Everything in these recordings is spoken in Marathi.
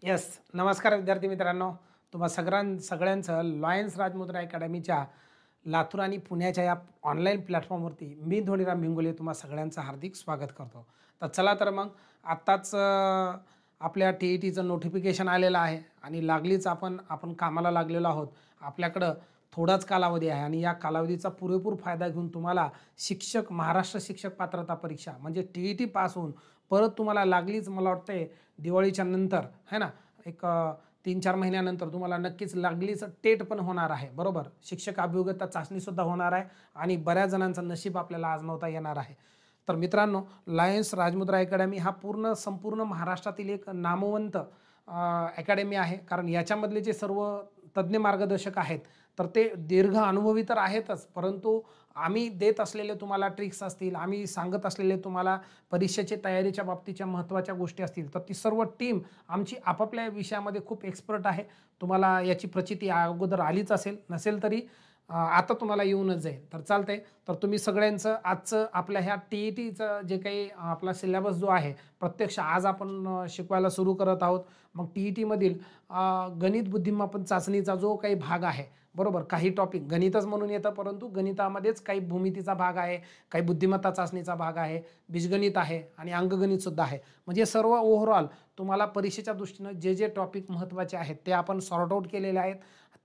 येस. नमस्कार विद्यार्थी मित्रांनो. तुम्हा सगळ्यांचं लॉयन्स राजमुद्रा अकॅडमीच्या लातूर आणि पुण्याच्या या ऑनलाईन प्लॅटफॉर्मवरती मी धोंडीराम भिंगोले तुम्हा सगळ्यांचं हार्दिक स्वागत करतो. तर चला तर मग आत्ताच आपल्या टी-ई-टीचं नोटिफिकेशन आलेलं आहे आणि लागलीच आपण कामाला लागलेलो आहोत. आपल्याकडं थोडाच कालावधी आहे आणि या कालावधीचा पुरेपूर फायदा घेऊन तुम्हाला महाराष्ट्र शिक्षक पात्रता परीक्षा म्हणजे टी-ई-टी पास होऊन परत तुम्हाला लागलीच मला वाटतंय दिवाळीच्या नंतर है ना, एक 3-4 महिन्यानंतर तुम्हाला नक्कीच लागलीच टेट पण होणार आहे. बरोबर. शिक्षक अभियोग्यता चाचणीसुद्धा होणार आहे आणि बऱ्याच जणांचं नशीब आपल्याला आजमावता येणार आहे. तर मित्रांनो, लायन्स राजमुद्रा अकॅडमी हा संपूर्ण महाराष्ट्रातील एक नामवंत अकॅडमी आहे. कारण याच्यामधले जे सर्व तज्ज्ञ मार्गदर्शक आहेत, तर ते दीर्घ अनुभवी तर आहेतच, परंतु आम्ही देत असलेले तुम्हाला ट्रिक्स असतील, आम्ही सांगत असलेले तुम्हाला परीक्षेच्या तयारीच्या बाबतीच्या महत्त्वाच्या गोष्टी असतील, तर ती सर्व टीम आमची आपापल्या विषयामध्ये खूप एक्सपर्ट आहे. तुम्हाला याची प्रचिती अगोदर आलीच असेल, नसेल तरी आता तुम्हाला येऊनच जाईल. तर चालतंय. तर तुम्ही सगळ्यांचं आजचं आपल्या ह्या टी-ई-टीचं जे काही आपला सिलेबस जो आहे, प्रत्यक्ष आज आपण शिकवायला सुरू करत आहोत. मग टी-ई-टीमधील गणित बुद्धिमापन चाचणीचा जो काही भाग आहे, बरोबर. काही टॉपिक गणितच म्हणून येतं, परंतु गणितामध्येच काही भूमितीचा भाग आहे, काही बुद्धिमत्ता चाचणीचा भाग आहे, बीजगणित आहे आणि अंकगणितसुद्धा आहे. म्हणजे सर्व ओव्हरऑल तुम्हाला परीक्षेच्या दृष्टीनं जे टॉपिक महत्त्वाचे आहेत, ते आपण सॉर्ट आउट केलेले आहेत.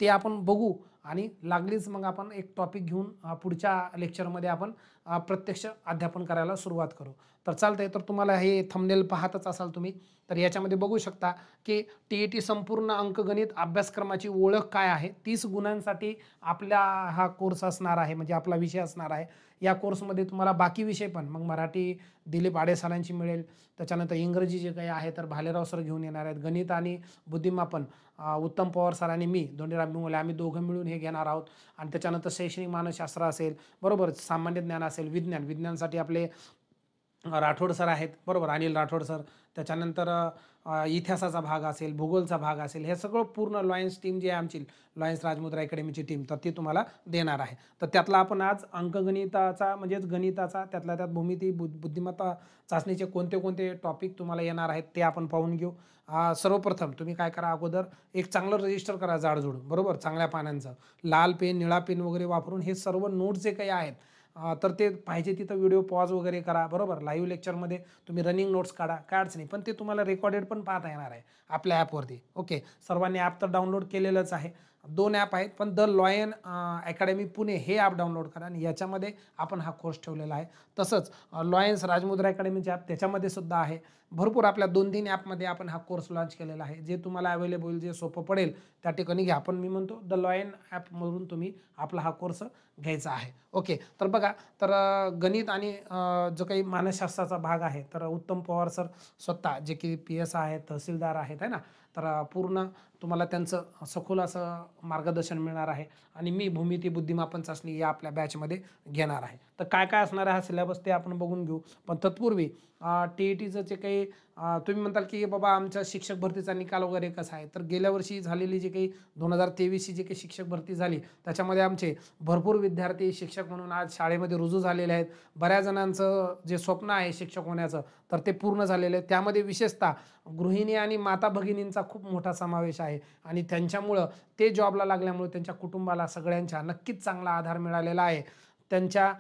ते आपण बघू आणि लागलीच मग आपण एक टॉपिक घेऊन पुढच्या लेक्चरमध्ये आपण प्रत्यक्ष अध्यापन करायला सुरुवात करू. तर चालतंय. तर तुम्हाला हे थंबनेल पाहतच असाल तुम्ही. तर याच्यामध्ये बघू शकता की टी-ई-टी संपूर्ण अंकगणित अभ्यासक्रमाची ओळख काय आहे. 30 गुणांसाठी आपला हा कोर्स असणार आहे, म्हणजे आपला विषय असणार आहे. या कोर्समध्ये तुम्हाला बाकी विषय पण मग मराठी दिलीप आडे सरांची मिळेल, त्याच्यानंतर इंग्रजी जे काही आहे तर भालेराव सर घेऊन येणार आहेत. गणित आणि बुद्धिमापन उत्तम पवार सर आणि मी धोंडीराम भिंगोले आम्ही दोघं मिळून हे घेणार आहोत. आणि त्याच्यानंतर शैक्षणिक मानसशास्त्र असेल, बरोबर, सामान्य ज्ञान असेल, विज्ञानसाठी आपले राठोड सर आहेत, बरोबर, अनिल राठोड सर. त्याच्यानंतर इतिहासाचा भाग असेल, भूगोलचा भाग असेल, हे सगळं पूर्ण लॉयन्स टीम जी आहे आमची, लॉयन्स राजमुद्रा अकॅडमीची टीम, तर ती तुम्हाला देणार आहे. तर त्यातला आपण आज अंकगणिताचा म्हणजेच गणिताचा त्यातल्या त्यात भूमिती बुद्धिमत्ता चाचणीचे कोणते कोणते टॉपिक तुम्हाला येणार आहेत ते आपण पाहून घेऊ. सर्वप्रथम तुम्ही काय करा, अगोदर एक चांगलं रजिस्टर करा जाडजूड, बरोबर, चांगल्या पानांचं. लाल पेन, निळा पेन वगैरे वापरून हे सर्व नोट्स जे काही आहेत तर ते पाहिजे तिथं व्हिडिओ पॉज वगैरे करा, बरोबर. लाईव्ह लेक्चरमध्ये तुम्ही रनिंग नोट्स काढा, काय अडचण नाही, पण ते तुम्हाला रेकॉर्डेड पण पाहता येणार आहे आपल्या ॲपवरती. ओके. सर्वांनी ॲप तर डाउनलोड केलेलंच आहे. 2 ॲप आहेत, पण द लॉयन अकॅडमी पुणे हे ॲप डाउनलोड करा आणि याच्यामध्ये आपण हा कोर्स ठेवलेला आहे. तसंच लॉयन्स राजमुद्रा अकॅडमीचे ॲप त्याच्यामध्ये सुद्धा आहे. भरपूर आपल्या 2-3 ॲपमध्ये आपण हा कोर्स लॉन्च केलेला आहे. जे तुम्हाला अवेलेबल होईल, जे सोपं पडेल त्या ठिकाणी घ्या. पण मी म्हणतो द लॉयन ॲपमधून तुम्ही आपला हा कोर्स घ्यायचा आहे. ओके. तर बघा, तर गणित आणि जो काही मानसशास्त्राचा भाग आहे, तर उत्तम पवार सर स्वतः जे की PS आहेत, तहसीलदार आहेत, आहे ना, तर पूर्ण तुम्हाला त्यांचं सखोल असं मार्गदर्शन मिळणार आहे. आणि मी भूमिती बुद्धिमापन चाचणी या आपल्या बॅचमध्ये घेणार आहे. तर काय काय असणार आहे हा सिलेबस ते आपण बघून घेऊ. पण तत्पूर्वी टी-ई-टीचं जे काही तुम्ही म्हणताल की बाबा आमच्या शिक्षक भरतीचा निकाल वगैरे कसा आहे, तर गेल्या वर्षी झालेली जी काही 2023ची जी काही शिक्षक भरती झाली, त्याच्यामध्ये आमचे भरपूर विद्यार्थी शिक्षक म्हणून आज शाळेमध्ये रुजू झालेले आहेत. बऱ्याच जणांचं जे स्वप्न आहे शिक्षक होण्याचं, तर ते पूर्ण झालेलं आहे. त्यामध्ये विशेषतः गृहिणी आणि माता भगिनींचा खूप मोठा समावेश आहे आणि त्यांच्यामुळं ते जॉबला लागल्यामुळे त्यांच्या कुटुंबाला सगळ्यांच्या नक्कीच चांगला आधार मिळालेला आहे. त्यांच्या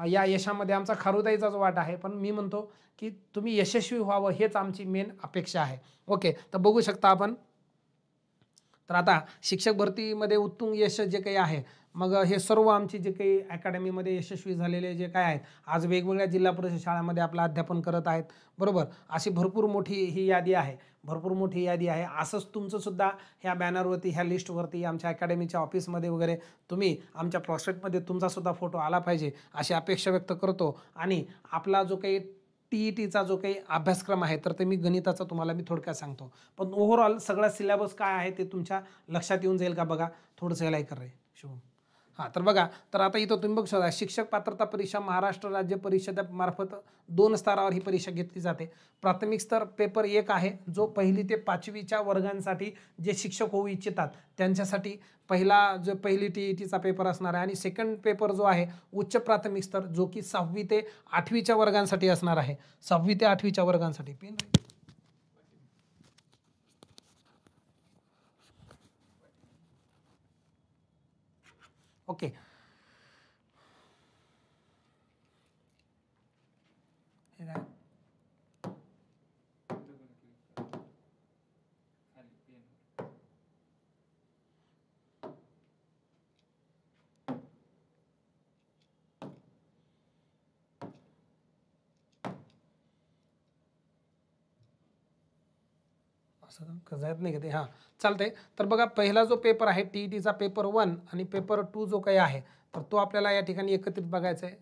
या यशामध्ये आमचा खारुताईचाच वाटा आहे. पण मी म्हणतो की तुम्ही यशस्वी व्हावं हेच आमची मेन अपेक्षा आहे. ओके. तर बघू शकता आपण. तर आता शिक्षक भरतीमध्ये उत्तुंग यश जे काही आहे, मग हे सर्व आमची जे काही अकॅडमीमध्ये यशस्वी झालेले जे काय आहेत, आज वेगवेगळ्या जिल्हा परिषद शाळांमध्ये आपलं अध्यापन करत आहेत, बरोबर. अशी भरपूर मोठी ही यादी आहे, भरपूर मोठी यादी आहे. असंच तुमचंसुद्धा ह्या बॅनरवरती, ह्या लिस्टवरती, आमच्या अकॅडमीच्या ऑफिसमध्ये वगैरे तुम्ही आमच्या प्रॉस्पेक्टमध्ये तुमचासुद्धा फोटो आला पाहिजे अशी अपेक्षा व्यक्त करतो. आणि आपला जो काही टी-ई-टीचा जो काही अभ्यासक्रम आहे, तर ते मी गणिताचा तुम्हाला मी थोडक्यात सांगतो. पण ओव्हरऑल सगळा सिलेबस काय आहे ते तुमच्या लक्षात येऊन जाईल का बघा. थोडंसं याला कर रे शुभम. हां, तर बघा, तर आता इथं तुम्ही बघू शकता शिक्षक पात्रता परीक्षा महाराष्ट्र राज्य परिषदेमार्फत 2 स्तरावर ही परीक्षा घेतली जाते. प्राथमिक स्तर पेपर 1 आहे, जो 1ली ते 5वीच्या वर्गांसाठी जे शिक्षक होऊ इच्छितात त्यांच्यासाठी पहिली टी-ई-टीचा पेपर असणार आहे. आणि सेकंड पेपर जो आहे उच्च प्राथमिक स्तर, जो की 6वी ते 8वीच्या वर्गांसाठी असणार आहे. 6वी ते 8वीच्या वर्गांसाठी. ओके. हे काय असं जात नाही का ते? हां, चालतंय. तर बघा, पहिला जो पेपर आहे टी-ई-टीचा पेपर 1 आणि पेपर 2 जो काही आहे, तर तो आपल्याला या ठिकाणी एकत्रित बघायचा आहे.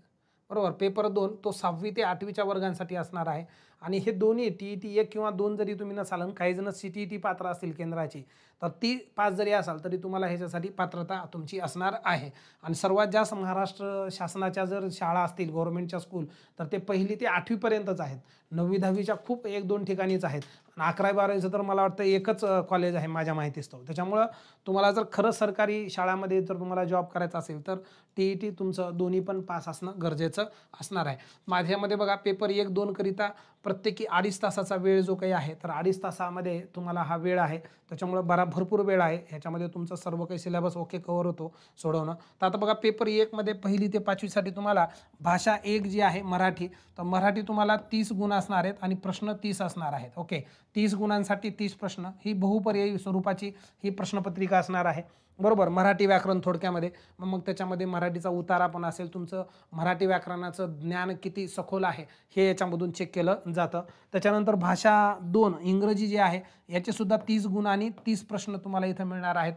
बरोबर. पेपर 2 तो 6वी ते 8वीच्या वर्गांसाठी असणार आहे आणि हे दोन्ही टी-ई-टी 1 किंवा 2 जरी तुम्ही नसाल आणि काही जण सी-टी-ई-टी पात्र असतील केंद्राची, तर ती पास जरी असाल तरी तुम्हाला ह्याच्यासाठी पात्रता तुमची असणार आहे. आणि सर्वात जास्त महाराष्ट्र शासनाच्या जर शाळा असतील गव्हर्नमेंटच्या स्कूल, तर ते 1ली ते 8वी पर्यंतच आहेत. 9वी 10वीच्या खूप 1-2 ठिकाणीच आहेत. आणि 11वी-12वीचं तर मला वाटतं एकच कॉलेज आहे माझ्या माहितीस्तव. त्याच्यामुळं तुम्हाला जर खरंच सरकारी शाळामध्ये जर तुम्हाला जॉब करायचा असेल तर टी-ई-टी तुमचं दोन्ही पण पास असणं गरजेचं असणार आहे. माझ्यामध्ये बघा, पेपर 1-2 करिता प्रत्येकी 2.5 तासाचा वेळ जो काही आहे, तर 2.5 तासामध्ये तुम्हाला हा वेळ आहे. त्याच्यामुळं भरपूर वेळ आहे. ह्याच्यामध्ये तुमचं सर्व काही सिलेबस ओके कव्हर होतो सोडवणं. तर आता बघा, पेपर 1 मध्ये 1ली ते 5वीसाठी तुम्हाला भाषा 1 जी आहे मराठी, तर मराठी तुम्हाला 30 गुण असणार आहेत आणि प्रश्न 30 असणार आहेत. ओके. 30 गुणांसाठी 30 प्रश्न, ही बहुपर्यायी स्वरूपाची ही प्रश्नपत्रिका असणार आहे. बरोबर. मराठी व्याकरण थोडक्यामध्ये, मग त्याच्यामध्ये मराठीचा उतारा पण असेल, तुमचं मराठी व्याकरणाचं ज्ञान किती सखोल आहे हे याच्यामधून चेक केलं जातं. त्याच्यानंतर भाषा 2 इंग्रजी जे आहे याचेसुद्धा 30 गुण आणि 30 प्रश्न तुम्हाला इथं मिळणार आहेत.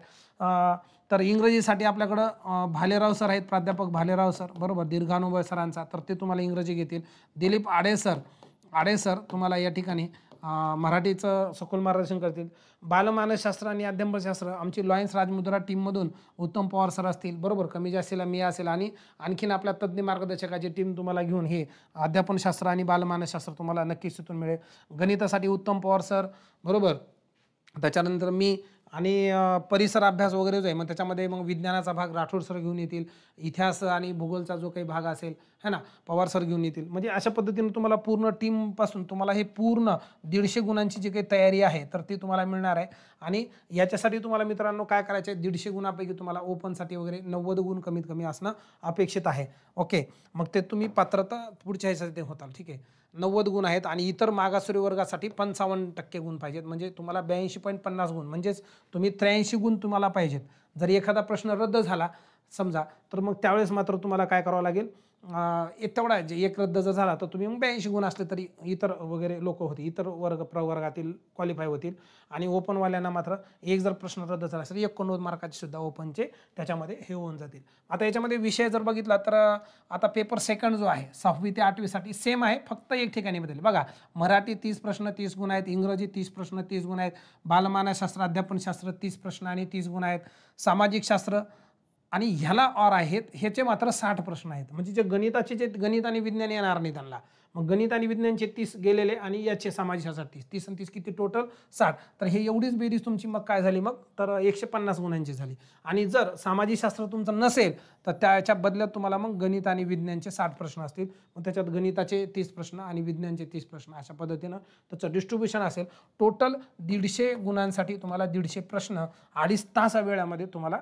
तर इंग्रजीसाठी आपल्याकडं भालेराव सर आहेत, प्राध्यापक भालेराव सर, बरोबर, दीर्घानुभव सरांचा, तर ते तुम्हाला इंग्रजी घेतील. दिलीप आडे सर तुम्हाला या ठिकाणी मराठीचं सखोल मार्गदर्शन करतील. बालमानसशास्त्र आणि अध्यापनशास्त्र आमची लॉयन्स राजमुद्रा टीममधून उत्तम पवार सर असतील, बरोबर, कमी जास्तीला मी असेल आणि आणखीन आपल्या तज्ज्ञ मार्गदर्शकाची टीम तुम्हाला घेऊन हे अध्यापनशास्त्र आणि बालमानसशास्त्र तुम्हाला नक्कीच तिथून मिळेल. गणितासाठी उत्तम पवार सर, बरोबर, त्याच्यानंतर मी आणि परिसर अभ्यास वगैरे जो आहे, मग त्याच्यामध्ये मग विज्ञानाचा भाग राठोड सर घेऊन येतील. इतिहास आणि भूगोलचा जो काही भाग असेल है ना, पवार सर घेऊन येतील. म्हणजे अशा पद्धतीने तुम्हाला पूर्ण टीमपासून तुम्हाला हे पूर्ण 150 गुणांची जी काही तयारी आहे तर ती तुम्हाला मिळणार आहे. आणि याच्यासाठी तुम्हाला मित्रांनो काय करायचं आहे, 150 गुणापैकी तुम्हाला ओपनसाठी वगैरे 90 गुण कमीत कमी असणं अपेक्षित आहे. ओके. मग ते तुम्ही पात्रता पुढच्या ह्याच्यासाठी होताल. ठीक आहे. 90 गुण आहेत आणि इतर मागासवर्गीय वर्गासाठी 55% गुण पाहिजेत. म्हणजे तुम्हाला 82.50 गुण, म्हणजेच तुम्ही 83 गुण तुम्हाला पाहिजेत. जर एखादा प्रश्न रद्द झाला समजा, तर मग त्यावेळेस मात्र तुम्हाला काय करावं लागेल, तेवढा जे एक रद्द जर झाला तर तुम्ही मग 82 गुण असले तरी इतर वगैरे लोक होतील, इतर प्रवर्गातील क्वालिफाय होतील. आणि ओपनवाल्यांना मात्र एक जर प्रश्न रद्द झाला असेल 89 मार्काचे सुद्धा ओपनचे त्याच्यामध्ये हे होऊन जातील. आता याच्यामध्ये विषय जर बघितला तर आता पेपर 2 जो आहे 6वी ते 8वीसाठी सेम आहे, फक्त एक ठिकाणी बदल. बघा, मराठी 30 प्रश्न 30 गुण आहेत, इंग्रजी 30 प्रश्न 30 गुण आहेत, बालमानसशास्त्र अध्यापनशास्त्र 30 प्रश्न आणि 30 गुण आहेत, सामाजिक शास्त्र आणि ह्याला ऑर आहेत, ह्याचे मात्र 60 प्रश्न आहेत. म्हणजे जे गणिताचे जे गणित आणि विज्ञान येणार नाही त्यांना, मग गणित आणि विज्ञानचे 30 गेलेले आणि याचे समाजशास्त्र 30, 30 आणि 30 किती टोटल 60. तर हे एवढीच बेरीज तुमची मग काय झाली, मग तर 150 गुणांची झाली. आणि जर सामाजिकशास्त्र तुमचं नसेल तर त्याच्या बदल्यात तुम्हाला मग गणित आणि विज्ञानचे 60 प्रश्न असतील. मग त्याच्यात गणिताचे 30 प्रश्न आणि विज्ञानचे 30 प्रश्न अशा पद्धतीनं त्याचं डिस्ट्रीब्युशन असेल. टोटल 150 गुणांसाठी तुम्हाला 150 प्रश्न 2.5 तासा वेळामध्ये तुम्हाला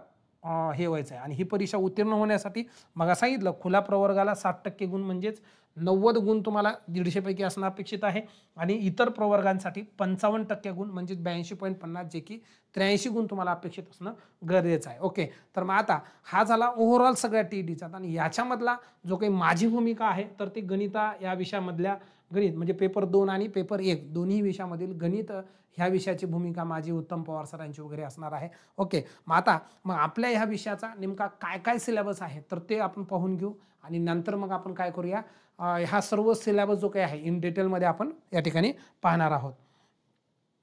हे व्हायचं आहे. आणि ही परीक्षा उत्तीर्ण होण्यासाठी मग सांगितलं, खुला प्रवर्गाला 60% गुण म्हणजेच 90 गुण तुम्हाला 150 पैकी असणं अपेक्षित आहे. आणि इतर प्रवर्गांसाठी 55% गुण म्हणजे 82.50, जे की 83 गुण तुम्हाला अपेक्षित असणं गरजेचं आहे. ओके. तर मग आता हा झाला ओव्हरऑल सगळ्या टी-ई-टीचा. आणि याच्यामधला जो काही माझी भूमिका आहे तर ती गणिता या विषयामधल्या गणित म्हणजे पेपर 2 आणि पेपर 1 दोन्ही विषयामधील गणित ह्या विषयाची भूमिका माझी उत्तम पवार सरांची वगैरे असणार आहे. ओके. मग आपल्या ह्या विषयाचा नेमका काय काय सिलेबस आहे तर ते आपण पाहून घेऊ आणि नंतर मग आपण काय करूया, हा सर्व सिलेबस जो काही आहे इन डिटेलमध्ये आपण या ठिकाणी पाहणार आहोत.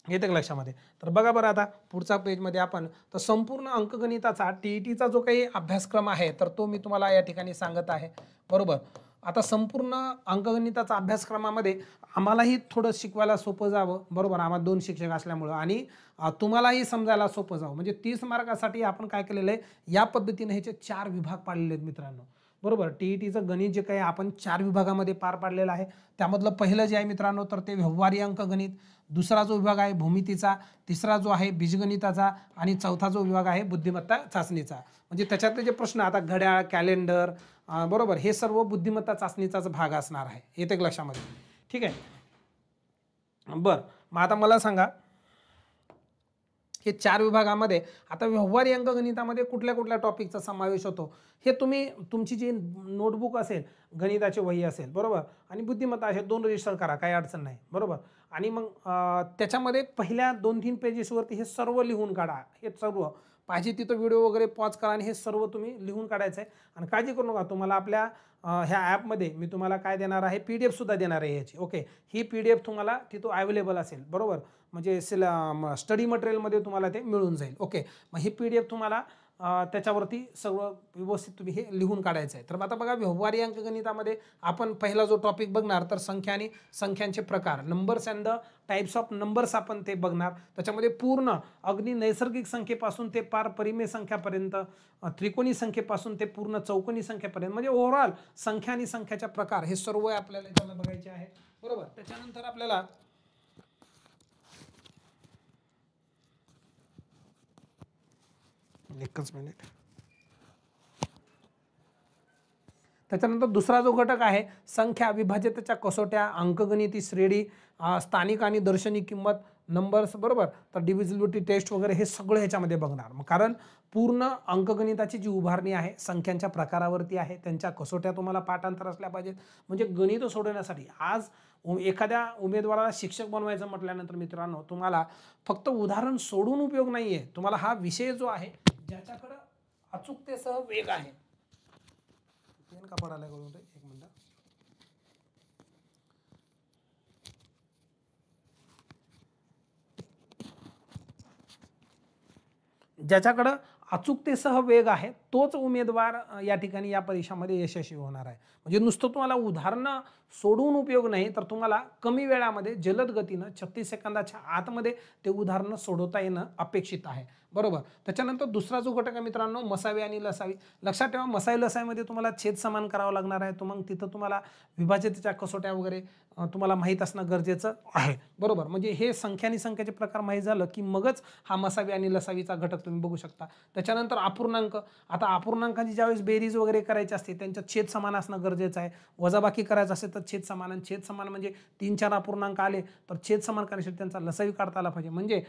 येते का लक्षामध्ये? तर बघा बरं, आता पुढचा पेजमध्ये आपण तर संपूर्ण अंकगणिताचा टी-ई-टीचा जो काही अभ्यासक्रम आहे तर तो मी तुम्हाला या ठिकाणी सांगत आहे. बरोबर. आता संपूर्ण अंकगणिताचा अभ्यासक्रमामध्ये आम्हालाही थोडं शिकवायला सोपं जावं, बरोबर, आम्हाला 2 शिक्षक असल्यामुळं, आणि तुम्हालाही समजायला सोपं जावं, म्हणजे 30 मार्कासाठी आपण काय केलेलं आहे, या पद्धतीने ह्याचे 4 विभाग पाडलेले आहेत मित्रांनो. बरोबर. TETचं गणित जे काही आपण 4 विभागामध्ये पार पाडलेलं आहे, त्यामधलं पहिलं जे आहे मित्रांनो तर ते व्यवहारी अंकगणित, दुसरा जो विभाग आहे भूमितीचा, तिसरा जो आहे बीजगणिताचा आणि चौथा जो विभाग आहे बुद्धिमत्ता चाचणीचा. म्हणजे त्याच्यातले जे प्रश्न आता घड्याळ, कॅलेंडर बरोबर हे सर्व बुद्धिमत्ता चाचणीचाच भाग असणार आहे. येते का लक्षामध्ये? ठीक आहे. बरं, मग आता मला सांगा हे 4 विभागामध्ये आता व्यवहारी अंकगणितामध्ये कुठल्या कुठल्या टॉपिकचा समावेश होतो हे तुम्ही तुमची जी नोटबुक असेल, गणिताची वही असेल बरोबर आणि बुद्धिमत्ता असे 2 रजिस्टर करा, काही अडचण नाही बरोबर. आणि मग त्याच्यामध्ये पहिल्या 2-3 पेजेसवरती हे सर्व लिहून काढा. हे सर्व पाहिजे तिथं व्हिडिओ वगैरे पॉज करा आणि हे सर्व तुम्ही लिहून काढायचं आहे. आणि काळजी करू नका, तुम्हाला आपल्या ह्या ॲपमध्ये मी तुम्हाला काय देणार आहे, PDF सुद्धा देणार आहे याची. ओके, ही PDF तुम्हाला तिथं अवेलेबल असेल बरोबर. म्हणजे स्टडी मटेरियलमध्ये तुम्हाला ते मिळून जाईल. ओके, मग ही PDF तुम्हाला त्याच्यावरती सगळं व्यवस्थित तुम्ही हे लिहून काढायचं आहे. तर आता बघा व्यवहारी अंकगणितामध्ये आपण पहिला जो टॉपिक बघणार तर संख्या आणि संख्यांचे प्रकार, numbers and the types of numbers आपण ते बघणार. त्याच्यामध्ये पूर्ण अगदी नैसर्गिक संख्येपासून ते पार परिमेय संख्यापर्यंत, त्रिकोणी संख्येपासून ते पूर्ण चौकोनी संख्येपर्यंत म्हणजे ओव्हरऑल संख्या आणि संख्याच्या प्रकार हे सर्व आपल्याला याच्याला बघायचे आहे बरोबर. त्याच्यानंतर आपल्याला एकच मिनिट. त्याच्यानंतर दुसरा जो घटक आहे संख्या, विभाज्यतेच्या कसोट्या, अंकगणिती श्रेणी, स्थानिक आणि दर्शनी किंमत, नंबर्स बरोबर. तर डिव्हिजिबिलिटी टेस्ट वगैरे हे सगळं ह्याच्यामध्ये बघणार. मग कारण पूर्ण अंकगणिताची जी उभारणी आहे संख्यांच्या प्रकारावरती आहे, त्यांच्या कसोट्या तुम्हाला पाठांतर असल्या पाहिजेत. म्हणजे गणित सोडवण्यासाठी आज एखाद्या उमेदवाराला शिक्षक बनवायचं म्हटल्यानंतर मित्रांनो तुम्हाला फक्त उदाहरण सोडून उपयोग नाही आहे. तुम्हाला हा विषय जो आहे ज्याच्याकडं अचूकतेसह वेग आहे. पेन का पडायला करून एक मिनिट. ज्याच्याकडं अचूकतेसह वेग आहे तोच उमेदवार या ठिकाणी या परीक्षामध्ये यशस्वी होणार आहे. म्हणजे नुसतं तुम्हाला उदाहरणं सोडून उपयोग नाही, तर तुम्हाला कमी वेळामध्ये जलद गतीनं 36 सेकंदाच्या आतमध्ये ते उदाहरणं सोडवता येणं अपेक्षित आहे बरोबर. त्याच्यानंतर दुसरा जो घटक आहे मित्रांनो मसावी आणि लसावी. लक्षात ठेवा मसावी लसावीमध्ये तुम्हाला छेद समान करावं लागणार आहे. मग तिथं तुम्हाला विभाज्यतेच्या कसोट्या वगैरे तुम्हाला माहीत असणं गरजेचं आहे बरोबर. म्हणजे हे संख्या आणि संख्याचे प्रकार माहीत झालं की मगच हा मसावी आणि लसावीचा घटक तुम्ही बघू शकता. त्याच्यानंतर अपूर्णांक. आता अपूर्णांकाची ज्यावेळेस बेरीज वगैरे करायची असते त्यांच्यात छेद समान असणं गरजेचं आहे. वजाबाकी करायचं असेल तर छेद समान, आणि छेद समान म्हणजे 3-4 अपूर्णांक आले तर छेद समान करण्यासाठी त्यांचा लसावी काढता आला पाहिजे. म्हणजे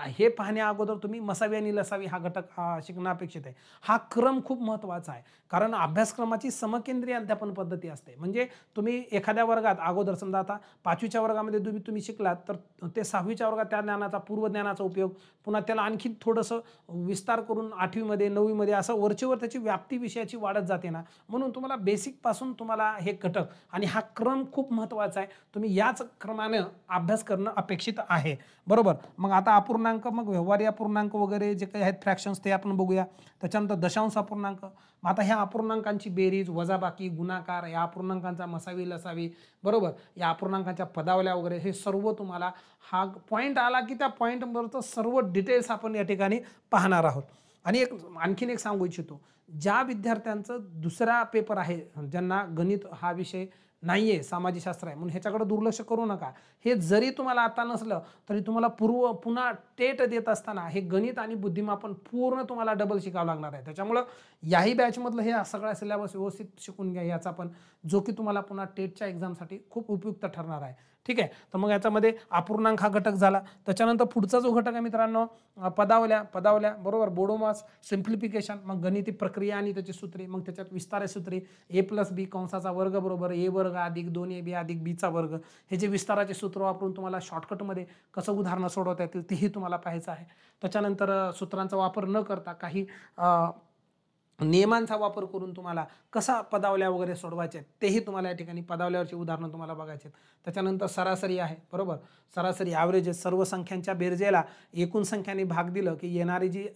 हे पाहण्या अगोदर तुम्ही मसावी आणि लसावी हा घटक शिकणं अपेक्षित आहे. हा क्रम खूप महत्त्वाचा आहे कारण अभ्यासक्रमाची समकेंद्रीय अध्यापन पद्धती असते. म्हणजे तुम्ही एखाद्या वर्गात अगोदर समजा आता 5वीच्या वर्गामध्ये तुम्ही शिकलात तर ते 6वीच्या वर्गात त्या ज्ञानाचा पूर्व ज्ञानाचा उपयोग, पुन्हा त्याला आणखी थोडंसं विस्तार करून 8वीमध्ये 9वीमध्ये असं वरचेवर त्याची व्याप्ती विषयाची वाढत जाते ना. म्हणून तुम्हाला बेसिकपासून तुम्हाला हे घटक आणि हा क्रम खूप महत्त्वाचा आहे. तुम्ही याच क्रमानं अभ्यास करणं अपेक्षित आहे बरोबर. मग आता अपूर्णांक, मग व्यवहारी अपूर्णांक वगैरे जे काही आहेत फ्रॅक्शन्स ते आपण बघूया. त्याच्यानंतर दशांश अपूर्णांक. आता ह्या अपूर्णांकांची बेरीज, वजाबाकी, गुणाकार, या अपूर्णांकांचा मसावी लसावी बरोबर, या अपूर्णांकांच्या पदावल्या वगैरे हे सर्व तुम्हाला हा पॉईंट आला की त्या पॉईंटवरचं सर्व डिटेल्स आपण या ठिकाणी पाहणार आहोत. आणि आणखीन एक सांगू इच्छितो, ज्या विद्यार्थ्यांचं दुसरा पेपर आहे, ज्यांना गणित हा विषय नाही आहे, समाजशास्त्र आहे, म्हणून ह्याच्याकडे दुर्लक्ष करू नका. हे जरी तुम्हाला आता नसलं तरी तुम्हाला पुन्हा टेट देत असताना हे गणित आणि बुद्धिमापन पूर्ण तुम्हाला डबल शिकावं लागणार आहे. त्याच्यामुळं याही बॅचमधलं हे सगळा सिलेबस व्यवस्थित शिकून घ्या याचा पण, जो की तुम्हाला पुन्हा टेटच्या एक्झामसाठी खूप उपयुक्त ठरणार आहे. ठीक आहे. तर मग याच्यामध्ये अपूर्णांक हा घटक झाला. त्याच्यानंतर पुढचा जो घटक आहे मित्रांनो पदावल्या बरोबर, बोडोमास, सिम्प्लिफिकेशन, मग गणिती प्रक्रिया आणि त्याची सूत्रे, मग त्याच्यात विस्तार सूत्रे, a+b कंसाचा वर्ग बरोबर a वर्ग अधिक 2ab अधिक b चा वर्ग, हे जे विस्ताराचे सूत्र वापरून तुम्हाला शॉर्टकटमध्ये कसं उदाहरणं सोडवता येतील तेही तुम्हाला पाहायचं आहे. त्याच्यानंतर सूत्रांचा वापर न करता काही नियमांचा वापर करून तुम्हाला कसा पदावल्या वगैरे सोडवायचे आहेत तेही तुम्हाला या ठिकाणी पदावल्यावरची उदाहरणं तुम्हाला बघायचे आहेत. त्याच्यानंतर सरासरी आहे बरोबर, सरासरी ॲव्हरेजेस, सर्व संख्यांच्या बेरजेला एकूण संख्याने भाग दिलं की येणारी जी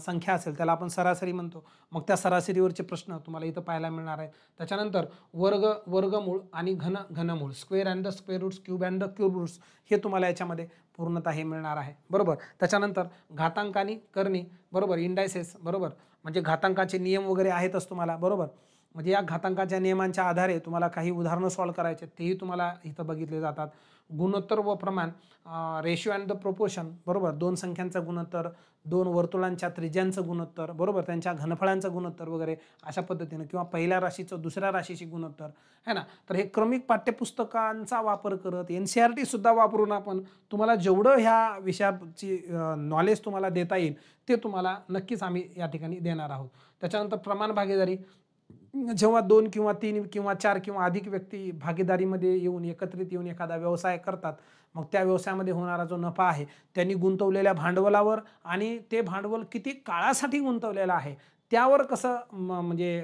संख्या असेल त्याला आपण सरासरी म्हणतो. मग त्या सरासरीवरचे प्रश्न तुम्हाला इथं पाहायला मिळणार आहेत. त्याच्यानंतर वर्गमूळ आणि घनमूळ, square and the square roots, cube and the cube roots, हे तुम्हाला याच्यामध्ये पूर्णतः हे मिळणार आहे बरोबर. त्याच्यानंतर घातांक आणि करणी बरोबर, इंडायसेस बरोबर, म्हणजे घातांकाचे नियम वगैरे आहेतच तुम्हाला बरोबर. म्हणजे या घातांकाच्या नियमांच्या आधारे तुम्हाला काही उदाहरणं सॉल्व्ह करायचे तेही तुम्हाला इथं बघितले जातात. गुणोत्तर व प्रमाण, रेशिओ अँड द प्रोपोर्शन, बरोबर, दोन संख्यांचं गुणोत्तर, दोन वर्तुळांच्या त्रिज्यांचं गुणोत्तर, बरोबर, त्यांच्या घनफळांचं गुणोत्तर वगैरे अशा पद्धतीनं, किंवा पहिल्या राशीचं दुसऱ्या राशीशी गुणोत्तर आहे ना. तर हे क्रमिक पाठ्यपुस्तकांचा वापर करत NCERT सुद्धा वापरून आपण तुम्हाला जेवढं ह्या विषयाची नॉलेज तुम्हाला देता येईल ते तुम्हाला नक्कीच आम्ही या ठिकाणी देणार आहोत. त्याच्यानंतर प्रमाण भागीदारी, जेव्हा 2 किंवा 3 किंवा 4 किंवा अधिक व्यक्ती भागीदारीमध्ये येऊन एकत्रित येऊन एखादा व्यवसाय करतात, मग त्या व्यवसायामध्ये होणारा जो नफा आहे त्यांनी गुंतवलेल्या भांडवलावर आणि ते भांडवल किती काळासाठी गुंतवलेलं आहे त्यावर कसं म्हणजे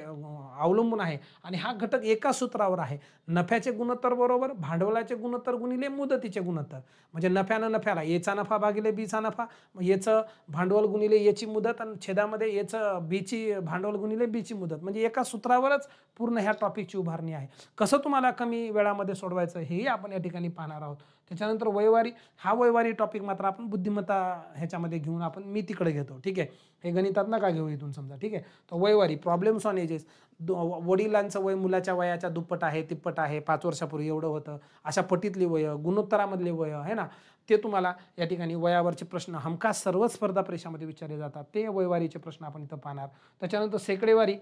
अवलंबून आहे. आणि हा घटक एका सूत्रावर आहे, नफ्याचे गुणोत्तर बरोबर भांडवलाचे गुणोत्तर गुणिले मुदतीचे गुणोत्तर. म्हणजे नफ्यानं नफ्याला एचा नफा भागिले बीचा नफा, याचं भांडवल गुणिले याची मुदत, आणि छेदामध्ये याचं बीची भांडवल गुणिले बीची मुदत. म्हणजे एका सूत्रावरच पूर्ण ह्या टॉपिकची उभारणी आहे. कसं तुम्हाला कमी वेळामध्ये सोडवायचं हेही आपण या ठिकाणी पाहणार आहोत. त्याच्यानंतर वयवारी, हा वयवारी टॉपिक मात्र आपण बुद्धिमत्ता ह्याच्यामध्ये घेऊन मी तिकडे घेतो, ठीक आहे. हे गणितात नका घेऊ इथून समजा, ठीक आहे. तर वयवारी, प्रॉब्लेम्स ऑन एजेस, वडिलांचं वय मुलाच्या वयाच्या दुप्पट आहे, तिप्पट आहे, 5 वर्षापूर्वी एवढं होतं, अशा पटीतली वय, गुणोत्तरामधले वय आहे ना, ते तुम्हाला या ठिकाणी वयावरचे प्रश्न हमखास सर्व स्पर्धा परीक्षामध्ये विचारले जातात. ते वयवारीचे प्रश्न आपण इथं पाहणार. त्याच्यानंतर शेकडेवारी,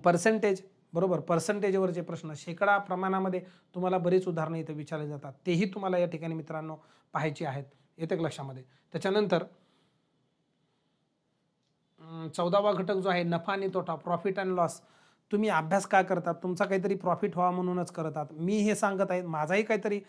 पर्सेंटेज, बरोबर, पर्सेंटेजवरचे प्रश्न, शेकडा प्रमाणामध्ये तुम्हाला बरीच उदाहरणं इथे विचारले जातात, तेही तुम्हाला या ठिकाणी मित्रांनो पाहायची आहेत, येते लक्षामध्ये. त्याच्यानंतर 14वा घटक जो आहे नफा आणि तोटा, प्रॉफिट अँड लॉस. तुम्ही अभ्यास काय करतात, तुमचा काहीतरी प्रॉफिट व्हावा म्हणूनच करतात, मी हे सांगत आहे माझाही काहीतरी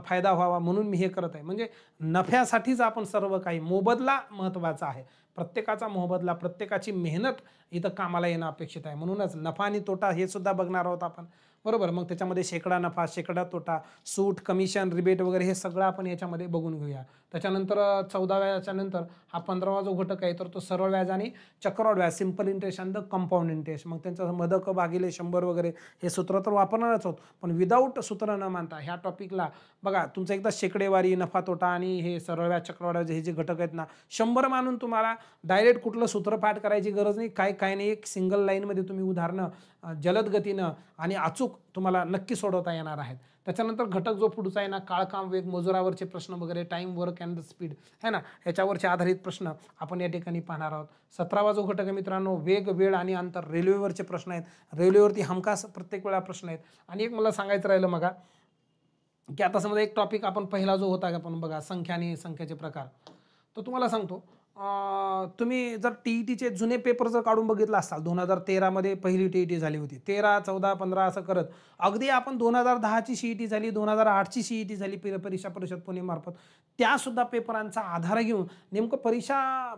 फायदा व्हावा म्हणून मी हे करत आहे. म्हणजे नफ्यासाठीच आपण सर्व काही, मोबदला महत्त्वाचा आहे, प्रत्येकाचा मोबदला, प्रत्येकाची मेहनत इथं कामाला येणं अपेक्षित आहे. म्हणूनच नफा आणि तोटा हे सुद्धा बघणार आहोत आपण, बरोबर. मग त्याच्यामध्ये शेकडा नफा, शेकडा तोटा, सूट, कमिशन, रिबेट वगैरे हे सगळं आपण याच्यामध्ये बघून घेऊया. त्याच्यानंतर 14व्याच्या नंतर हा 15वा जो घटक आहे तर तो सरळ व्याज आणि चक्रवाढ व्याज, सिंपल इंटरेस्ट आणि द कंपाऊंड इंटरेस्ट. मग त्यांचं मदक भागिले 100 वगैरे हे सूत्र तर वापरणारच आहोत, पण विदाऊट सूत्र न मानता ह्या टॉपिकला बघा, तुमचं एकदा शेकडेवारी, नफा तोटा आणि हे सरळ व्याज, चक्रवाढ व्याज हे जे घटक आहेत ना, 100 मानून तुम्हाला डायरेक्ट कुठलं सूत्र पाठ करायची गरज नाही, काय नाही. एक सिंगल लाईनमध्ये तुम्ही उदाहरणं जलद गतीनं आणि अचूक तुम्हाला नक्की सोडवता येणार आहेत. त्याच्यानंतर घटक जो पुढचा आहे ना, काळ, काम, वेग, मजुरावरचे प्रश्न वगैरे, time, work and the speed आहे ना, ह्याच्यावरचे आधारित प्रश्न आपण या ठिकाणी पाहणार आहोत. 17वा जो घटक आहे मित्रांनो, वेग, वेळ आणि अंतर, रेल्वेवरचे प्रश्न आहेत, रेल्वेवरती हमखास प्रत्येक वेळा प्रश्न आहेत. आणि एक मला सांगायचं राहिलं मग की आता समजा एक टॉपिक आपण पहिला जो होता आपण बघा, संख्या आणि संख्याचे प्रकार, तर तुम्हाला सांगतो, तुम्ही जर TETचे जुने पेपर जर काढून बघितला असाल, 2013मध्ये पहिली TET झाली होती, 13, 14, 15 असं करत अगदी आपण 2010ची CET झाली, 2008ची CET झाली परीक्षा परिषद पुणे मार्फत, त्यासुद्धा पेपरांचा आधार घेऊन नेमकं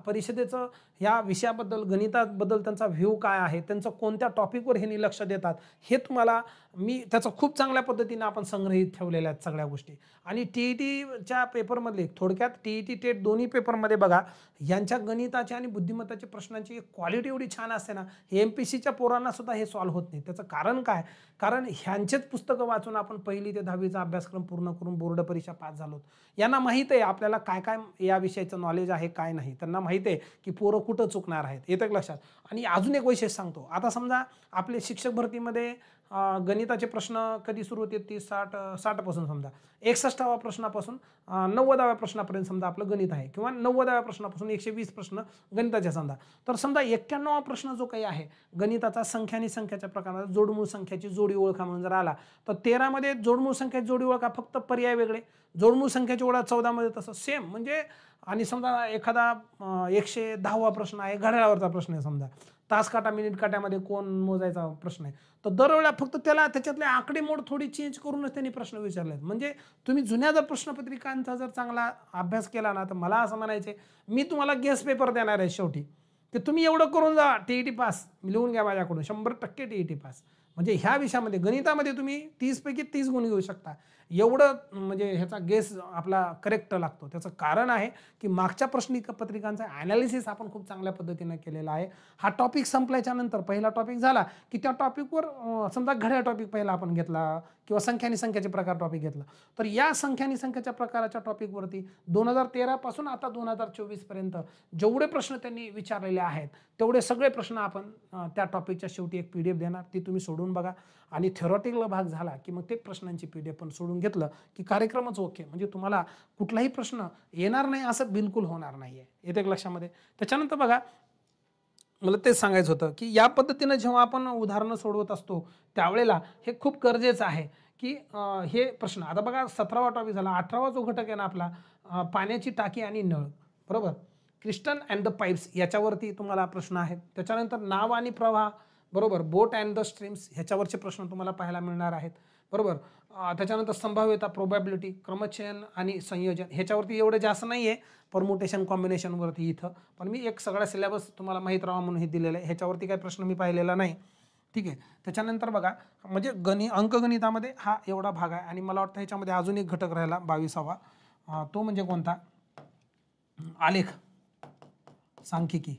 परिषदेचं ह्या विषयाबद्दल, गणिताबद्दल त्यांचा व्ह्यू काय आहे, त्यांचं कोणत्या टॉपिकवर हे लक्ष देतात, हे तुम्हाला मी त्याचं खूप चांगल्या पद्धतीनं आपण संग्रहित ठेवलेल्या आहेत सगळ्या गोष्टी. आणि TETच्या पेपरमधले थोडक्यात TET टेट दोन्ही पेपरमध्ये बघा, यांच्या गणिताच्या आणि बुद्धिमत्ताच्या प्रश्नांची क्वालिटी एवढी छान असते ना, हे MPSCच्या पोरांना सुद्धा हे सॉल्व्ह होत नाही. त्याचं कारण काय, कारण ह्यांचेच पुस्तकं वाचून आपण 1ली ते 10वीचा अभ्यासक्रम पूर्ण करून बोर्ड परीक्षा पास झालो. यांना माहीत आहे आपल्याला काय काय या विषयाचं नॉलेज आहे, काय नाही. त्यांना माहीत आहे की पोरं कुठं चुकणार आहेत, येतं लक्षात. आणि अजून एक वैशिष्ट्य सांगतो, आता समजा आपले शिक्षक भरतीमध्ये गणिताचे प्रश्न कधी सुरू होते, 60 पासून समजा 61व्या प्रश्नापासून 90व्या प्रश्नापर्यंत समजा आपलं गणित आहे, किंवा 90व्या प्रश्नापासून 120 प्रश्न गणिताचे समजा. तर समजा 91वा प्रश्न जो काही आहे गणिताचा, संख्या आणि संख्याच्या प्रकारात जोडमूळ संख्याची जोडी ओळखा म्हणून जर आला, तर 13मध्ये जोडमूळ संख्याची जोडी ओळखा, फक्त पर्याय वेगळे, जोडमूळ संख्याची ओळख 14मध्ये तसं सेम. म्हणजे आणि समजा एखादा 110वा प्रश्न आहे, घड्याळावरचा प्रश्न आहे, समजा तास काटा मिनिट काट्यामध्ये कोण मोजायचा प्रश्न आहे, तर दरवेळेला फक्त त्याच्यातले आकडेमोड थोडी चेंज करूनच त्यांनी प्रश्न विचारले. म्हणजे तुम्ही जुन्या जर प्रश्नपत्रिकांचा जर चांगला अभ्यास केला ना, तर मला असं म्हणायचे, मी तुम्हाला गेस पेपर देणार आहे शेवटी, ते तुम्ही एवढं करून जा, TET पास लिहून घ्या माझ्याकडून, 100% TET पास. म्हणजे ह्या विषयामध्ये गणितामध्ये तुम्ही 30 पैकी 30 गुण घेऊ शकता, एवढं म्हणजे ह्याचा गेस आपला करेक्ट लागतो. त्याचं कारण आहे की मागच्या पत्रिकांचा ॲनालिसिस आपण खूप चांगल्या पद्धतीनं केलेला आहे. हा टॉपिक संपल्याच्या नंतर पहिला टॉपिक झाला की त्या टॉपिकवर समजा घड्याळ टॉपिक पहिला आपण घेतला किंवा संख्या आणि संख्याचे प्रकार टॉपिक घेतला, तर या संख्या आणि संख्याच्या प्रकाराच्या टॉपिकवरती 2013 पासून आता 2024 पर्यंत जेवढे प्रश्न त्यांनी विचारलेले आहेत तेवढे सगळे प्रश्न आपण त्या टॉपिकच्या शेवटी एक PDF देणार, ती तुम्ही सोडून बघा. आणि थेरॉटिकल भाग झाला की मग ते प्रश्नांची PDF पण सोडून घेतलं की कार्यक्रमच ओके. म्हणजे तुम्हाला कुठलाही प्रश्न येणार नाही असं बिलकुल होणार नाहीये. येते लक्षामध्ये. त्याच्यानंतर बघा, मला तेच सांगायचं होतं की या पद्धतीनं जेव्हा आपण उदाहरणं सोडवत असतो त्यावेळेला हे खूप गरजेचं आहे की हे प्रश्न आता बघा 17वा टॉपिक झाला. 18वा जो घटक आहे ना आपला पाण्याची टाकी आणि नळ, बरोबर, क्रिस्टन अँड द पाईप्स याच्यावरती तुम्हाला प्रश्न आहेत. त्याच्यानंतर नाव आणि प्रवाह, बरोबर, बोट अँड द स्ट्रीम्स ह्याच्यावरचे प्रश्न तुम्हाला पाहायला मिळणार आहेत, बरोबर. त्याच्यानंतर संभाव्यता, प्रोबॅबिलिटी, क्रमचयन आणि संयोजन ह्याच्यावरती एवढं जास्त नाही आहे, परमुटेशन कॉम्बिनेशनवरती इथं, पण मी एक सगळा सिलेबस तुम्हाला माहीत राहावा म्हणून हे दिलेलं आहे. ह्याच्यावरती काही प्रश्न मी पाहिलेला नाही, ठीक आहे. त्याच्यानंतर बघा, म्हणजे अंकगणितामध्ये हा एवढा भाग आहे. आणि मला वाटतं ह्याच्यामध्ये अजून एक घटक राहिला 22वा, तो म्हणजे कोणता, आलेख, सांख्यिकी.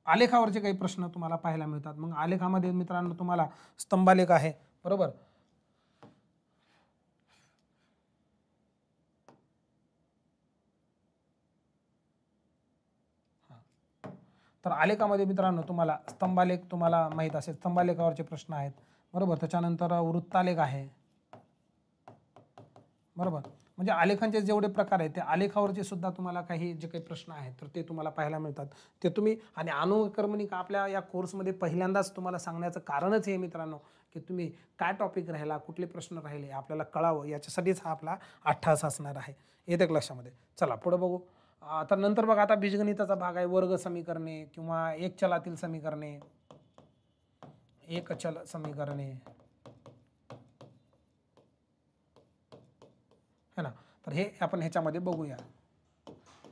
आलेखावरचे काही प्रश्न तुम्हाला पाहायला मिळतात. मग आलेखामध्ये मित्रांनो तुम्हाला स्तंभालेख आहे, बरोबर. तर आलेखामध्ये मित्रांनो तुम्हाला स्तंभालेख तुम्हाला माहीत असेल, स्तंभालेखावरचे प्रश्न आहेत, बरोबर. त्याच्यानंतर वृत्तालेख आहे, बरोबर. म्हणजे आलेखांचे जेवढे प्रकार आहेत ते आलेखावरचे सुद्धा तुम्हाला काही जे काही प्रश्न आहेत तर ते तुम्हाला पाहायला मिळतात. ते तुम्ही, आणि अनुक्रमणिका आपल्या या कोर्समध्ये पहिल्यांदाच तुम्हाला सांगण्याचं कारणच हे मित्रांनो की तुम्ही काय टॉपिक राहिला, कुठले प्रश्न राहिले आपल्याला कळावं, याच्यासाठीच हा आपला 8 तास असणार आहे. येते लक्षामध्ये. चला पुढे बघू. आता नंतर बघा, आता बीजगणिताचा भाग आहे, वर्ग समीकरणे किंवा एक चलातील समीकरणे, एक चल समीकरणे, है ना. तर हे आपण ह्याच्यामध्ये बघूया,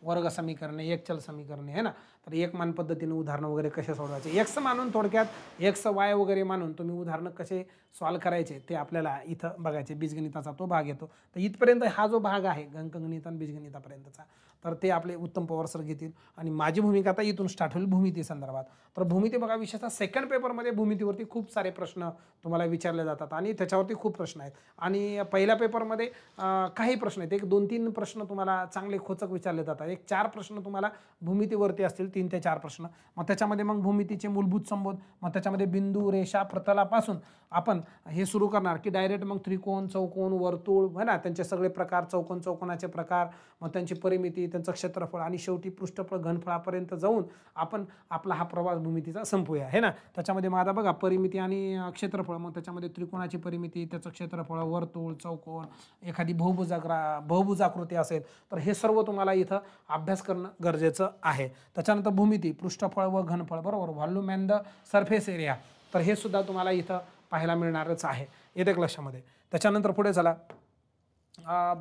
वर्ग समीकरणे, एक चल समीकरणे, है ना. तर एकमान पद्धतीने उदाहरणं वगैरे कसे सोडवायचे, एक्स मानून, थोडक्यात एक्स वाय वगैरे मानून तुम्ही उदाहरणं कसे सॉल्व करायचे ते आपल्याला इथं बघायचे. बीजगणिताचा तो भाग येतो. तर इथपर्यंत हा जो भाग आहे अंकगणित आणि बीजगणितापर्यंतचा, तर ते आपले उत्तम पवार सर घेतील. आणि माझी भूमिका आता इथून स्टार्ट होईल भूमिती संदर्भात. तर भूमिती बघा, विशेषतः सेकंड पेपरमध्ये भूमितीवरती खूप सारे प्रश्न तुम्हाला विचारले जातात आणि त्याच्यावरती खूप प्रश्न आहेत. आणि पहिल्या पेपरमध्ये काही प्रश्न आहेत, एक 2-3 प्रश्न तुम्हाला चांगले खोचक विचारले जातात. एक 4 प्रश्न तुम्हाला भूमितीवरती असतील, 3 ते 4 प्रश्न. मग त्याच्यामध्ये मग भूमितीचे मूलभूत संबोध, मग त्याच्यामध्ये बिंदू, रेषा, प्रतलापासून आपण हे सुरू करणार की डायरेक्ट मग त्रिकोण, चौकोन, वर्तुळ, है ना, त्यांचे सगळे प्रकार, चौकोन, चौकोनाचे प्रकार, मग त्यांची परिमिती, त्यांचं क्षेत्रफळ, आणि शेवटी पृष्ठफळ घनफळापर्यंत जाऊन आपण आपला हा प्रवास भूमितीचा संपूया, है ना. त्याच्यामध्ये माझा बघा परिमिती आणि क्षेत्रफळ, मग त्याच्यामध्ये त्रिकोणाची परिमिती, त्याचं क्षेत्रफळ, वर्तुळ, चौकोन, एखादी बहुभुजाकृती असेल तर हे सर्व तुम्हाला इथं अभ्यास करणं गरजेचं आहे. त्याच्यानंतर भूमिती, पृष्ठफळ व घनफळ, बरोबर, volume and the surface area, तर हे सुद्धा तुम्हाला इथं पाहायला मिळणारच आहे. येते लक्षामध्ये. त्याच्यानंतर पुढे चला,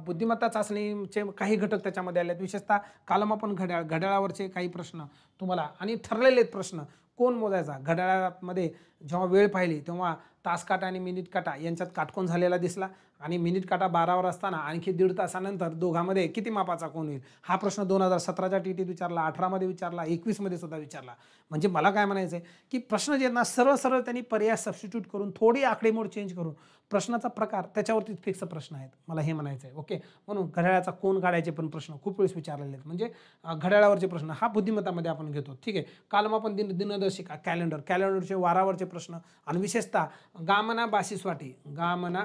बुद्धिमत्ता चाचणीचे काही घटक त्याच्यामध्ये आले आहेत. विशेषतः कालमापन घड्याळावरचे काही प्रश्न तुम्हाला, आणि ठरलेले प्रश्न कोण मोजायचा. घड्याळामध्ये जेव्हा वेळ पाहिली तेव्हा तास काटा आणि मिनिट काटा यांच्यात काटकोन झालेला दिसला, आणि मिनिट काटा 12वर असताना आणखी 1.5 तासानंतर दोघांमध्ये किती मापाचा कोण होईल. हा प्रश्न 2017च्या TTत विचारला, 18मध्ये विचारला, 21मध्ये सुद्धा विचारला. म्हणजे मला काय म्हणायचं आहे की प्रश्न जे आहेत ना, सरळ त्यांनी पर्याय सबस्टिट्यूट करून, थोडी आकडेमोड चेंज करून, प्रश्नाचा प्रकार त्याच्यावरती फिक्स प्रश्न आहेत, मला हे म्हणायचं आहे. ओके. म्हणून घड्याळाचा कोण काढायचे पण प्रश्न खूप वेळेस विचारलेले आहेत. म्हणजे घड्याळावरचे प्रश्न हा बुद्धिमत्तामध्ये आपण घेतो, ठीक आहे. कालमापन, दिनदर्शिका, कॅलेंडरचे वारावरचे प्रश्न, आणि विशेषतः गामना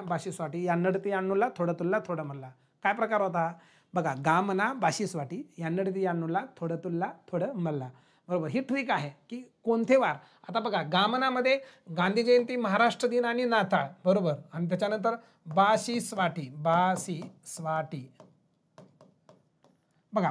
बाशिस्वाटी यान्नडती यान्नुला थोडं तुल्ला थोडं मल्ला. काय प्रकार होता बघा, गामना बाशिस्वाटी यान्नडती यान्नुला थोडं तुल्ला थोडं मल्ला, बरोबर. ही ट्रिक आहे की कोणते वार. आता बघा, गामनामध्ये गांधी जयंती, महाराष्ट्र दिन आणि नाताळ, बरोबर. आणि त्याच्यानंतर बाशिस्वाटी बघा,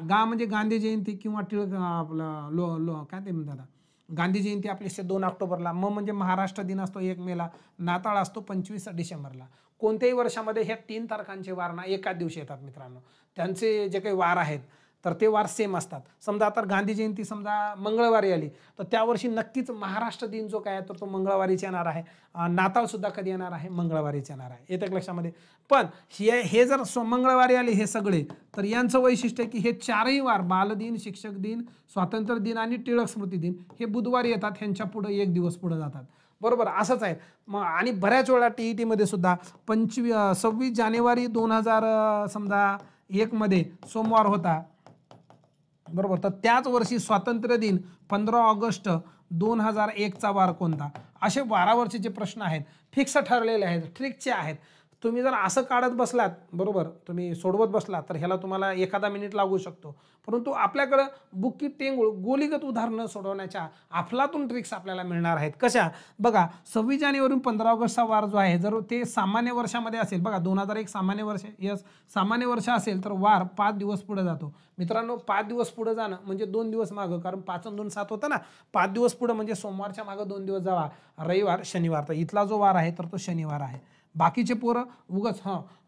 गा म्हणजे गांधी जयंती किंवा टिळक आपलं काय ते म्हणतात, गांधी जयंती आपली 2 ऑक्टोबरला, म्हणजे महाराष्ट्र दिन असतो 1 मेला, नाताळ असतो 25 डिसेंबरला. कोणत्याही वर्षामध्ये हे 3 तारखांचे वार ना एकाच दिवशी येतात मित्रांनो. त्यांचे जे काही वार आहेत तर ते वार सेम असतात. समजा आता गांधी जयंती समजा मंगळवारी आली तर त्या वर्षी नक्कीच महाराष्ट्र दिन जो काय आहे तर तो मंगळवारीच येणार आहे. नाताळ सुद्धा कधी येणार आहे? मंगळवारीच येणार आहे. येतं का लक्षामध्ये? पण हे जर मंगळवारी आले हे सगळे तर यांचं वैशिष्ट्य आहे की हे चारही वार बालदिन, शिक्षक दिन, स्वातंत्र्य दिन आणि टिळक स्मृती दिन हे बुधवारी येतात. ह्यांच्या पुढे एक दिवस पुढे जातात. बरोबर असंच आहे. मग आणि बऱ्याच वेळा TET मध्ये सुद्धा 26 जानेवारी 2000 समजा 1 मध्ये सोमवार होता. बरोबर, तर त्याच वर्षी स्वातंत्र्य दिन 15 ऑगस्ट 2001 चा वार कोणता? असे वारावरचे जे प्रश्न आहेत फिक्स ठरलेले आहेत, ट्रिकचे आहेत. तुम्ही जर असं काढत बसलात, बरोबर, तुम्ही सोडवत बसलात तर ह्याला तुम्हाला एखादा मिनिट लागू शकतो. परंतु आपल्याकडं बुक्की टेंगुळ गोलीगत उदाहरणं सोडवण्याच्या अफलातून ट्रिक्स आपल्याला मिळणार आहेत. कशा? बघा, 26 जानेवारी 15 ऑगस्टचा वार जो आहे जर ते सामान्य वर्षामध्ये असेल, बघा 2001 सामान्य वर्ष, यस सामान्य वर्ष असेल तर वार 5 दिवस पुढे जातो. मित्रांनो 5 दिवस पुढे जाणं म्हणजे 2 दिवस मागं, कारण 5 आणि 2 7 होतं ना. 5 दिवस पुढे म्हणजे सोमवारच्या मागं 2 दिवस जावा, रविवार शनिवार. तर इथला जो वार आहे तर तो शनिवार आहे. बाकीचे पोरं उगाच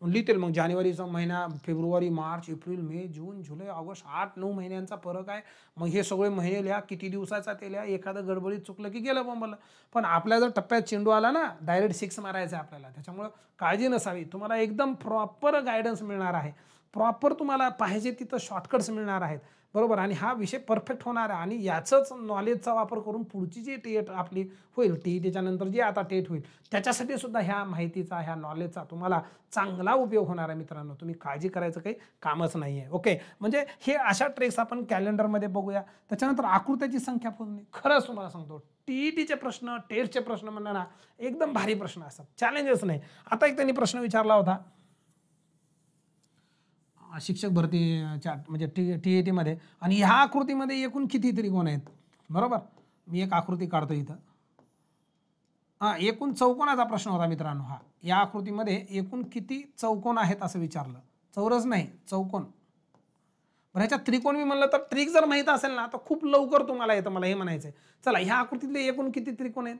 लिहितील मग जानेवारीचा महिना, फेब्रुवारी, मार्च, एप्रिल, मे, जून, जुलै, ऑगस्ट 8-9 महिन्यांचा फरक आहे. मग हे सगळे महिने लिहा, किती दिवसाचा ते लिहा. एखादं गडबडीत चुकलं की गेलं बोंबलं. पण आपल्या जर टप्प्यात चेंडू आला ना डायरेक्ट 6 मारायचा आहे आपल्याला. त्याच्यामुळं काळजी नसावी. तुम्हाला एकदम प्रॉपर गायडन्स मिळणार आहे. प्रॉपर तुम्हाला पाहिजे तिथं शॉर्टकट्स मिळणार आहेत. बरोबर, आणि हा विषय परफेक्ट होणार आहे. आणि याचंच नॉलेजचा वापर करून पुढची जी टेट आपली होईल, TETच्या नंतर जी आता टेट होईल त्याच्यासाठी सुद्धा ह्या माहितीचा, ह्या नॉलेजचा तुम्हाला चांगला उपयोग होणार आहे. मित्रांनो तुम्ही काळजी करायचं काही कामच नाही आहे. ओके, म्हणजे हे अशा ट्रिक्स आपण कॅलेंडरमध्ये बघूया. त्याच्यानंतर आकृत्याची संख्या पूर्ण. खरंच तुम्हाला सांगतो TETचे प्रश्न, टेटचे प्रश्न म्हणणं ना एकदम भारी प्रश्न असतात, चॅलेंजेस नाही. आता एक त्यांनी प्रश्न विचारला होता शिक्षक भरतीच्या म्हणजे TET मध्ये, आणि ह्या आकृतीमध्ये एकूण किती त्रिकोण आहेत? बरोबर, मी एक आकृती काढतो इथं. एकूण चौकोनाचा प्रश्न होता मित्रांनो. या आकृतीमध्ये एकूण किती चौकोन आहेत असं विचारलं. चौरस नाही, चौकोन. बरं, ह्याच्यात त्रिकोण मी म्हणलं तर ट्रिक जर माहीत असेल ना तर खूप लवकर तुम्हाला येतं. मला हे म्हणायचं आहे. चला, ह्या आकृतीतले एकूण किती त्रिकोण आहेत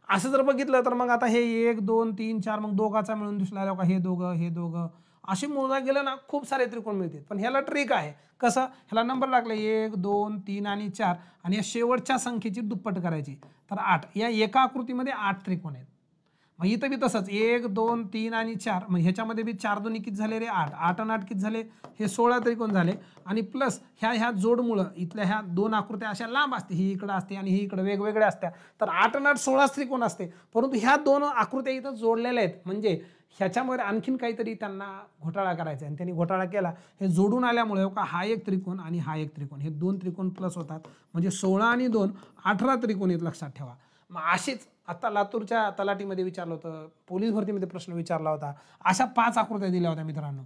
असं जर बघितलं तर मग आता हे 1 2 3 4 मग दोघाचा मिळून दिसला का हे दोघं, हे दोघं, अशी मोजा गेलं ना खूप सारे त्रिकोण मिळतील. पण ह्याला ट्रिक आहे. कसं? ह्याला नंबर लागले 1 2 3 आणि 4 आणि या शेवटच्या संख्येची दुप्पट करायची तर 8. या एका आकृतीमध्ये 8 त्रिकोण आहेत. मग इथं बी तसंच 1 2 3 आणि 4. मग ह्याच्यामध्ये बी 4 दोन्ही किती झाले रे? 8. 8 आणि 8 किती झाले? हे 16 त्रिकोण झाले. आणि प्लस ह्या जोडमुळं इथल्या ह्या 2 आकृत्या अशा लांब असते, ही इकडं असते आणि ही इकडं वेगवेगळ्या असत्या. तर 8 आणि 8 16 त्रिकोण असते. परंतु ह्या 2 आकृत्या इथं जोडलेल्या आहेत. म्हणजे ह्याच्यामध्ये आणखीन काहीतरी त्यांना घोटाळा करायचा आहे आणि त्यांनी घोटाळा केला. हे जोडून आल्यामुळे हा एक त्रिकोण आणि हा एक त्रिकोण, हे 2 त्रिकोण प्लस होतात. म्हणजे 16 आणि 2 18 त्रिकोण आहेत, लक्षात ठेवा. मग अशीच आता लातूरच्या तलाठीमध्ये विचारलं होतं, पोलीस भरतीमध्ये प्रश्न विचारला होता. अशा 5 आकृत्या दिल्या होत्या मित्रांनो.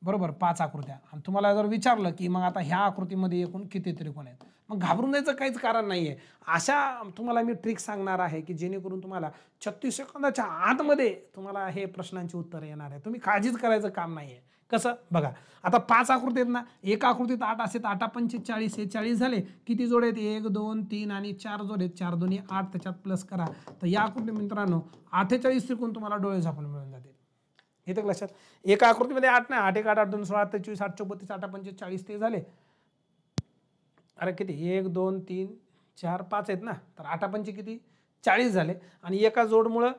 बरोबर, 5 आकृत्या. आणि तुम्हाला जर विचारलं की मग आता ह्या आकृतीमध्ये एकूण किती त्रिकोण आहेत, मग घाबरून जायचं काहीच कारण नाही आहे. अशा तुम्हाला मी ट्रिक सांगणार आहे की जेणेकरून तुम्हाला 36 सेकंदाच्या आतमध्ये तुम्हाला हे प्रश्नांची उत्तरं येणार आहे. तुम्ही काळजीच करायचं काम नाही आहे. कसं? बघा, आता 5 आकृती आहेत ना, एका आकृतीत 8 असतात. 8 5 40, हे 40 झाले. किती जोड आहेत? 1 2 3 आणि 4 जोड आहेत. 4 2 8, त्याच्यात प्लस करा. तर या आकृती मित्रांनो 48 त्रिकोण तुम्हाला डोळे झाकून मिळून जातील. येतं लक्षात? एका आकृतीमध्ये 8 नाही, 8 1 8 8 2 16 24 8 34 8 5 40 ते झाले. अरे किती? 1 2 3 4 5 आहेत ना, तर 8 5 किती? 40 झाले. आणि एका जोडमुळं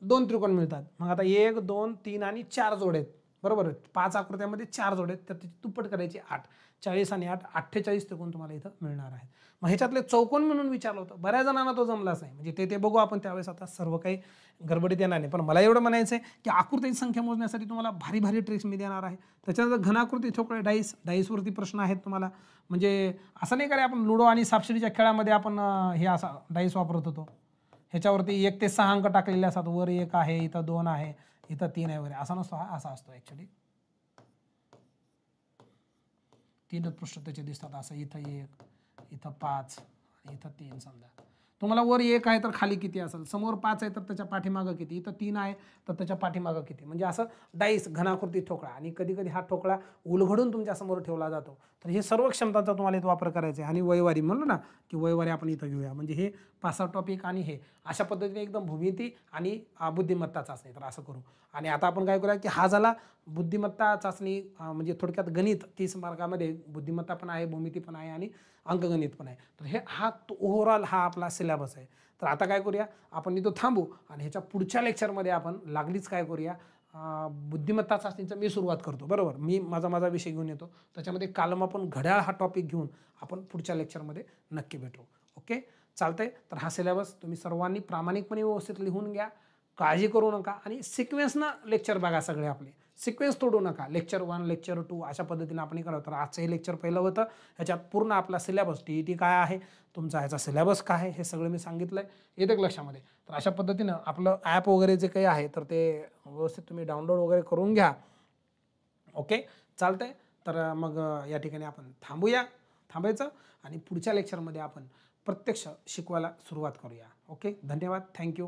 2 त्रिकोण मिळतात. मग आता 1 2 3 आणि 4 जोड आहेत. बरोबर, 5 आकृत्यामध्ये 4 जोड आहेत, तर त्याची दुप्पट करायची 8. 40 आणि 8 48 त्रिकोण तुम्हाला इथं मिळणार आहेत. मग ह्याच्यातले चौकोन म्हणून विचारलं होतं. बऱ्याच जणांना तो जमलाच नाही. म्हणजे ते बघू आपण त्यावेळेस. आता सर्व काही गडबडीत येणार नाही. पण मला एवढं म्हणायचं आहे की आकृतीची संख्या मोजण्यासाठी तुम्हाला भारी भारी ट्रिक्स मी देणार आहे. त्याच्यानंतर घनाकृती, ठोकळे, डाईसवरती प्रश्न आहेत तुम्हाला. म्हणजे असं नाही का रे, आपण लुडो आणि सापशिडीच्या खेळामध्ये आपण हे असा डाईस वापरत होतो. ह्याच्यावरती 1 ते 6 अंक टाकलेले असतात. वर 1 आहे, इथं 2 आहे, इथं 3 आहे वगैरे. असा नसतो, हा असा असतो ॲक्च्युली. 3च पृष्ठ त्याचे दिसतात. असं इथं 1, इथं 5 आणि इथं 3 समजा. तुम्हाला वर 1 आहे तर खाली किती असेल, समोर 5 आहे तर त्याच्या पाठीमागं किती, इथं 3 आहे तर त्याच्या पाठीमागं किती, म्हणजे असं डाईस घनाकृती ठोकळा. आणि कधी-कधी हा ठोकळा उलगडून तुमच्यासमोर ठेवला जातो. तर हे सर्व क्षमतांचा तुम्हाला इथं वापर करायचा आहे. आणि वयवारी म्हणलो ना, की वयवारी आपण इथं घेऊया. म्हणजे हे 5-6 टॉपिक आणि हे अशा पद्धतीने एकदम भूमिती आणि बुद्धिमत्ता चाचणी. तर असं करू. आणि आता आपण काय करूया, की हा झाला बुद्धिमत्ता चाचणी, म्हणजे थोडक्यात गणित 30 मार्कामध्ये बुद्धिमत्ता पण आहे, भूमिती पण आहे आणि अंकगणित पण आहे. तर हे ओव्हरऑल हा आपला सिलेबस आहे. तर आता काय करूया, आपण इथं थांबू आणि ह्याच्या पुढच्या लेक्चरमध्ये आपण लागलीच काय करूया, बुद्धिमत्ता चाचणीचं मी सुरुवात करतो, बरोबर. मी माझा विषय घेऊन येतो. त्याच्यामध्ये कालमापन घड्याळ हा टॉपिक घेऊन आपण पुढच्या लेक्चरमध्ये नक्की भेटू. ओके, चालतंय. तर हा सिलेबस तुम्ही सर्वांनी प्रामाणिकपणे व्यवस्थित लिहून घ्या. काळजी करू नका आणि सिक्वेन्सनं लेक्चर बघा सगळे आपले. सिक्वेन्स तोडू नका. लेक्चर 1, लेक्चर 2 अशा पद्धतीने आपण करावं. तर आजचं हे लेक्चर पहिलं होतं. ह्याच्यात पूर्ण आपला सिलेबस TET काय आहे, तुमचा ह्याचा सिलेबस काय आहे, हे सगळं मी सांगितलं आहे. येतं लक्षामध्ये. तर अशा पद्धतीनं आपलं ॲप वगैरे जे काही आहे तर ते व्यवस्थित तुम्ही डाउनलोड वगैरे करून घ्या. ओके, चालतंय. तर मग या ठिकाणी आपण थांबायचं आणि पुढच्या लेक्चरमध्ये आपण प्रत्यक्ष शिकवायला सुरुवात करूया. ओके, धन्यवाद. थँक्यू.